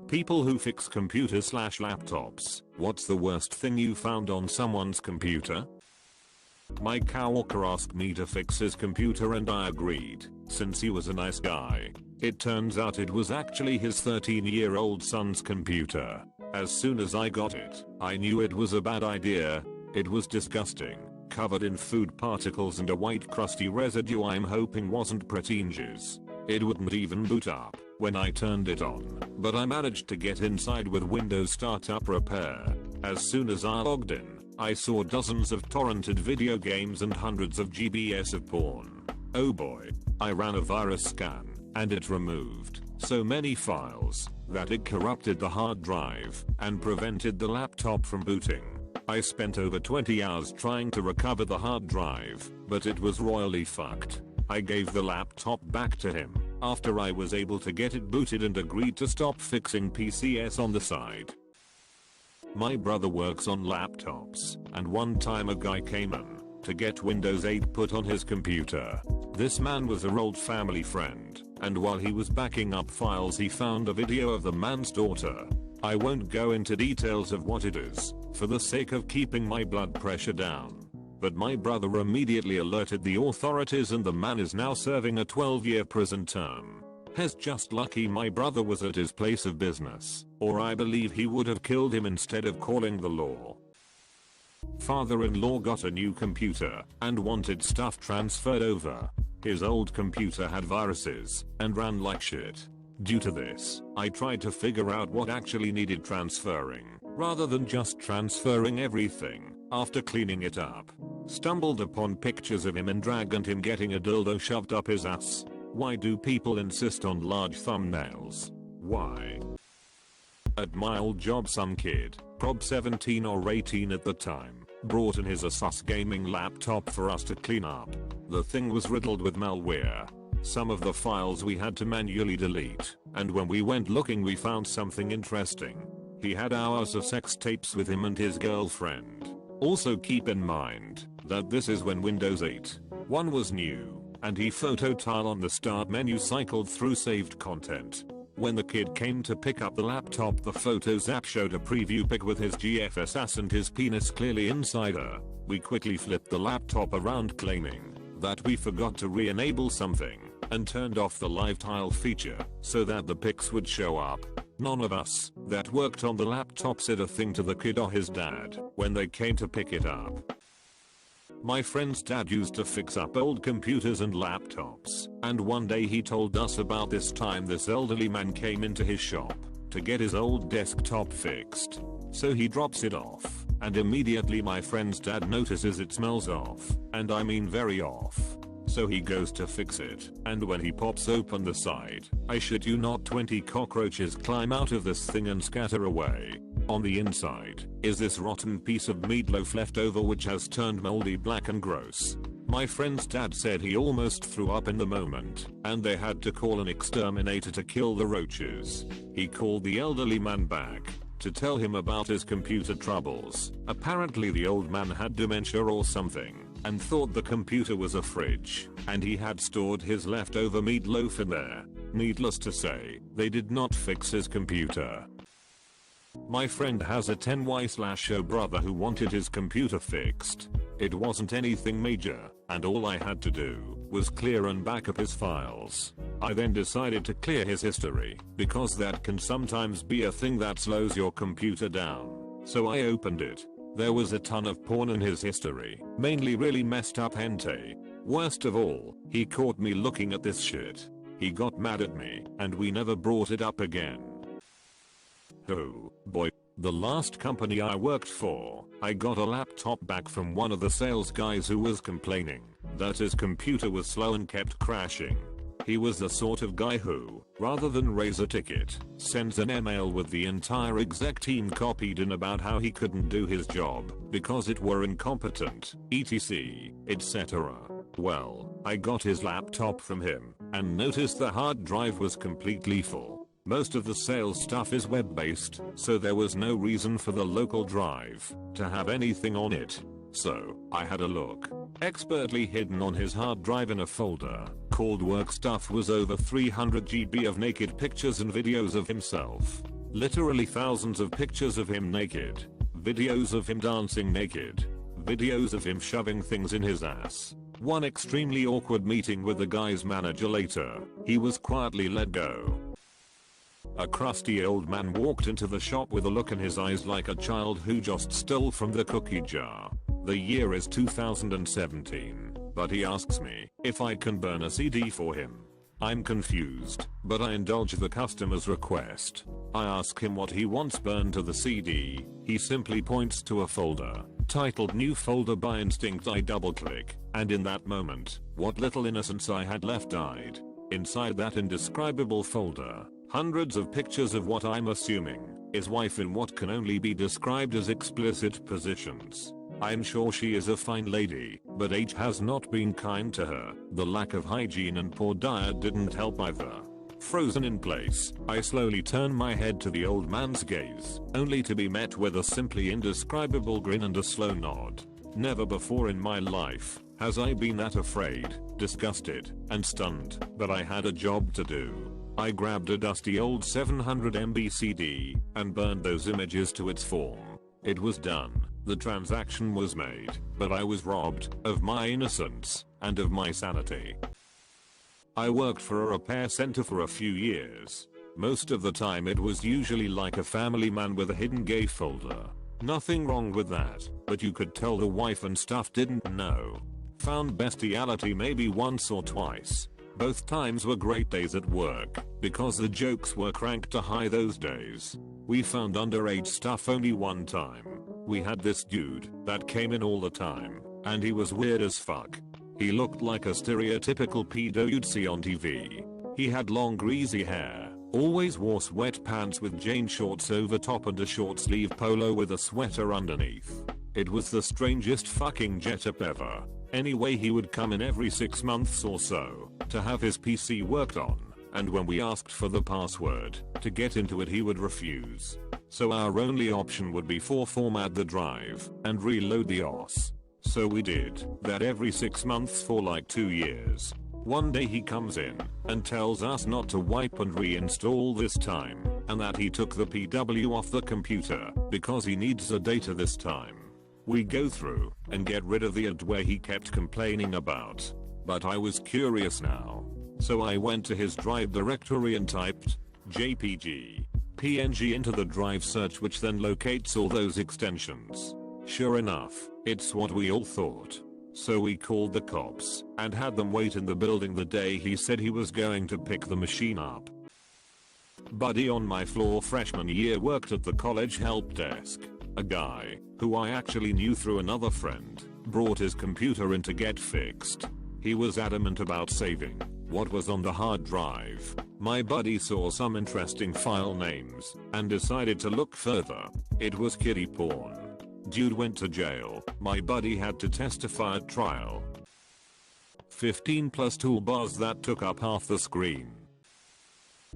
People who fix computers/laptops. What's the worst thing you found on someone's computer? My coworker asked me to fix his computer and I agreed, since he was a nice guy. It turns out it was actually his 13-year-old son's computer. As soon as I got it, I knew it was a bad idea. It was disgusting, covered in food particles and a white crusty residue I'm hoping wasn't pretentious. It wouldn't even boot up when I turned it on, but I managed to get inside with Windows Startup Repair. As soon as I logged in, I saw dozens of torrented video games and hundreds of GBs of porn. Oh boy. I ran a virus scan, and it removed so many files that it corrupted the hard drive and prevented the laptop from booting. I spent over 20 hours trying to recover the hard drive, but it was royally fucked. I gave the laptop back to him after I was able to get it booted and agreed to stop fixing PCs on the side. My brother works on laptops, and one time a guy came in to get Windows 8 put on his computer. This man was an old family friend, and while he was backing up files he found a video of the man's daughter. I won't go into details of what it is, for the sake of keeping my blood pressure down. But my brother immediately alerted the authorities and the man is now serving a 12-year prison term. He's just lucky my brother was at his place of business, or I believe he would have killed him instead of calling the law. Father-in-law got a new computer and wanted stuff transferred over. His old computer had viruses and ran like shit. Due to this, I tried to figure out what actually needed transferring, rather than just transferring everything. After cleaning it up, stumbled upon pictures of him and dragged him getting a dildo shoved up his ass. Why do people insist on large thumbnails? Why? At my old job some kid, prob 17 or 18 at the time, brought in his Asus gaming laptop for us to clean up. The thing was riddled with malware. Some of the files we had to manually delete, and when we went looking we found something interesting. He had hours of sex tapes with him and his girlfriend. Also keep in mind that this is when Windows 8.1 was new, and he photo tile on the start menu cycled through saved content. When the kid came to pick up the laptop, the Photos app showed a preview pic with his GFS ass and his penis clearly inside her. We quickly flipped the laptop around claiming that we forgot to re-enable something and turned off the live tile feature so that the pics would show up. None of us that worked on the laptop said a thing to the kid or his dad when they came to pick it up. My friend's dad used to fix up old computers and laptops, and one day he told us about this time this elderly man came into his shop to get his old desktop fixed. So he drops it off, and immediately my friend's dad notices it smells off, and I mean very off. So he goes to fix it, and when he pops open the side, I shit you not 20 cockroaches climb out of this thing and scatter away. On the inside is this rotten piece of meatloaf left over which has turned moldy black and gross. My friend's dad said he almost threw up in the moment, and they had to call an exterminator to kill the roaches. He called the elderly man back to tell him about his computer troubles. Apparently the old man had dementia or something and thought the computer was a fridge, and he had stored his leftover meatloaf in there. Needless to say, they did not fix his computer. My friend has a 10Y/0 brother who wanted his computer fixed. It wasn't anything major, and all I had to do was clear and back up his files. I then decided to clear his history, because that can sometimes be a thing that slows your computer down. So I opened it. There was a ton of porn in his history, mainly really messed up hentai. Worst of all, he caught me looking at this shit. He got mad at me, and we never brought it up again. Oh boy. The last company I worked for, I got a laptop back from one of the sales guys who was complaining that his computer was slow and kept crashing. He was the sort of guy who, rather than raise a ticket, sends an email with the entire exec team copied in about how he couldn't do his job because it were incompetent, etc, etc. Well, I got his laptop from him and noticed the hard drive was completely full. Most of the sales stuff is web-based, so there was no reason for the local drive to have anything on it. So, I had a look. Expertly hidden on his hard drive in a folder called work stuff was over 300 GB of naked pictures and videos of himself. Literally thousands of pictures of him naked. Videos of him dancing naked. Videos of him shoving things in his ass. One extremely awkward meeting with the guy's manager later. He was quietly let go. A crusty old man walked into the shop with a look in his eyes like a child who just stole from the cookie jar. The year is 2017, but he asks me if I can burn a CD for him. I'm confused, but I indulge the customer's request. I ask him what he wants burned to the CD. He simply points to a folder titled New Folder. By instinct I double click, and in that moment, what little innocence I had left died. Inside that indescribable folder, hundreds of pictures of what I'm assuming is wife in what can only be described as explicit positions. I'm sure she is a fine lady, but age has not been kind to her. The lack of hygiene and poor diet didn't help either. Frozen in place, I slowly turn my head to the old man's gaze, only to be met with a simply indescribable grin and a slow nod. Never before in my life has I been that afraid, disgusted, and stunned, but I had a job to do. I grabbed a dusty old 700 MB CD and burned those images to its form. It was done. The transaction was made, but I was robbed of my innocence and of my sanity. I worked for a repair center for a few years. Most of the time it was usually like a family man with a hidden gay folder. Nothing wrong with that, but you could tell the wife and stuff didn't know. Found bestiality maybe once or twice. Both times were great days at work, because the jokes were cranked to high those days. We found underage stuff only one time. We had this dude that came in all the time, and he was weird as fuck. He looked like a stereotypical pedo you'd see on TV. He had long greasy hair, always wore sweat pants with jean shorts over top and a short sleeve polo with a sweater underneath. It was the strangest fucking getup ever. Anyway, he would come in every 6 months or so to have his PC worked on, and when we asked for the password to get into it he would refuse. So our only option would be format the drive and reload the OS. So we did that every 6 months for like 2 years. One day he comes in and tells us not to wipe and reinstall this time, and that he took the PW off the computer because he needs the data this time. We go through and get rid of the adware he kept complaining about. But I was curious now. So I went to his drive directory and typed JPG, PNG into the drive search, which then locates all those extensions. Sure enough, it's what we all thought. So we called the cops and had them wait in the building the day he said he was going to pick the machine up. Buddy on my floor freshman year worked at the college help desk. A guy, who I actually knew through another friend, brought his computer in to get fixed. He was adamant about saving what was on the hard drive. My buddy saw some interesting file names and decided to look further. It was kiddie porn. Dude went to jail. My buddy had to testify at trial. 15 plus toolbars that took up half the screen.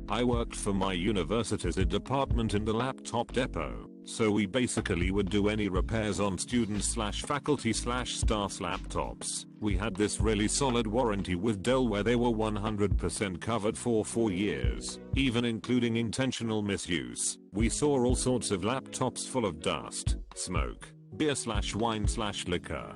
I worked for my university's department in the laptop depot, so we basically would do any repairs on student/faculty/staff's laptops. We had this really solid warranty with Dell where they were 100% covered for 4 years, even including intentional misuse. We saw all sorts of laptops full of dust, smoke, beer/wine/liquor.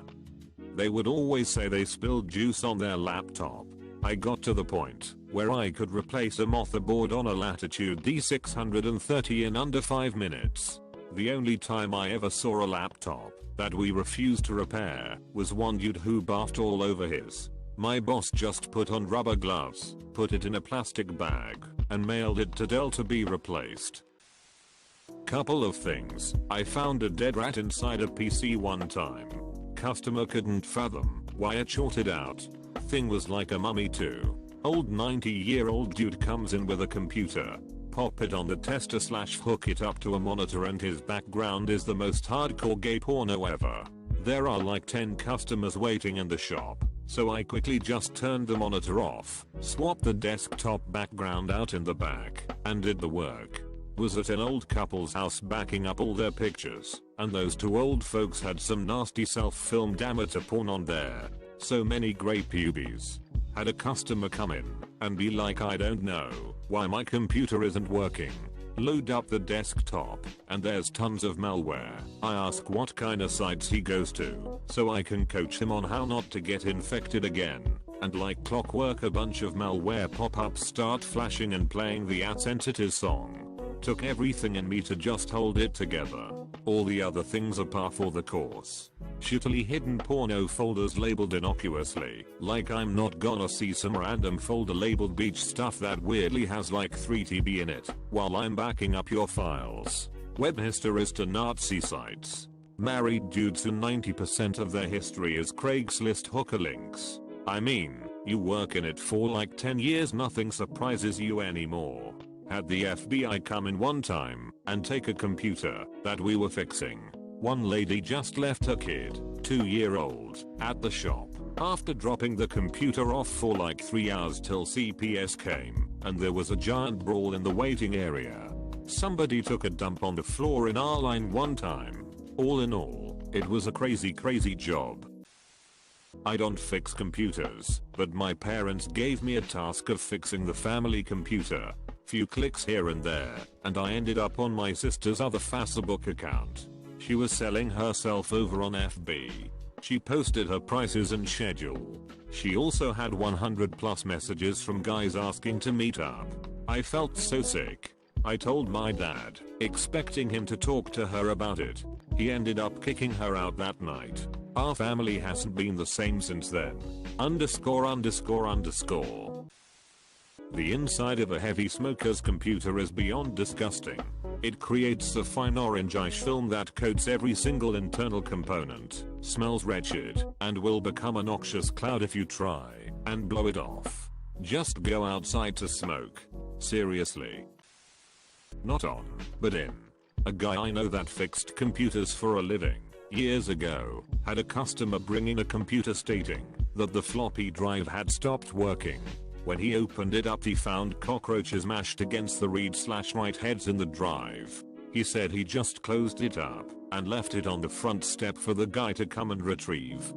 They would always say they spilled juice on their laptop. I got to the point where I could replace a motherboard on a Latitude D630 in under 5 minutes. The only time I ever saw a laptop that we refused to repair was one dude who barfed all over his. My boss just put on rubber gloves, put it in a plastic bag, and mailed it to Dell to be replaced. Couple of things. I found a dead rat inside a PC one time. Customer couldn't fathom why it shorted out. Thing was like a mummy too. Old 90-year-old dude comes in with a computer. Pop it on the tester/hook it up to a monitor, and his background is the most hardcore gay porno ever. There are like 10 customers waiting in the shop, so I quickly just turned the monitor off, swapped the desktop background out in the back, and did the work. Was at an old couple's house backing up all their pictures, and those 2 old folks had some nasty self-filmed amateur porn on there. So many grey pubes. Had a customer come in and be like, I don't know why my computer isn't working. Load up the desktop, and there's tons of malware. I ask what kind of sites he goes to, so I can coach him on how not to get infected again. And like clockwork, a bunch of malware pop-ups start flashing and playing the @Entities song. Took everything in me to just hold it together. All the other things are par for the course. Shittily hidden porno folders labeled innocuously, like I'm not gonna see some random folder labeled beach stuff that weirdly has like 3 TB in it, while I'm backing up your files. Web histories to Nazi sites. Married dudes who 90% of their history is Craigslist hooker links. I mean, you work in it for like 10 years, nothing surprises you anymore. Had the FBI come in one time and take a computer that we were fixing. One lady just left her kid, 2-year-old, at the shop after dropping the computer off for like 3 hours till CPS came, and there was a giant brawl in the waiting area. Somebody took a dump on the floor in our line one time. All in all, it was a crazy job. I don't fix computers, but my parents gave me a task of fixing the family computer. Few clicks here and there, and I ended up on my sister's other Facebook account. She was selling herself over on FB. She posted her prices and schedule. She also had 100+ messages from guys asking to meet up. I felt so sick. I told my dad, expecting him to talk to her about it. He ended up kicking her out that night. Our family hasn't been the same since then. _____. The inside of a heavy smoker's computer is beyond disgusting. It creates a fine orange-ish film that coats every single internal component, smells wretched, and will become a noxious cloud if you try and blow it off. Just go outside to smoke. Seriously. Not on, but in. A guy I know that fixed computers for a living, years ago, had a customer bring in a computer stating that the floppy drive had stopped working. When he opened it up, he found cockroaches mashed against the read/write heads in the drive. He said he just closed it up and left it on the front step for the guy to come and retrieve.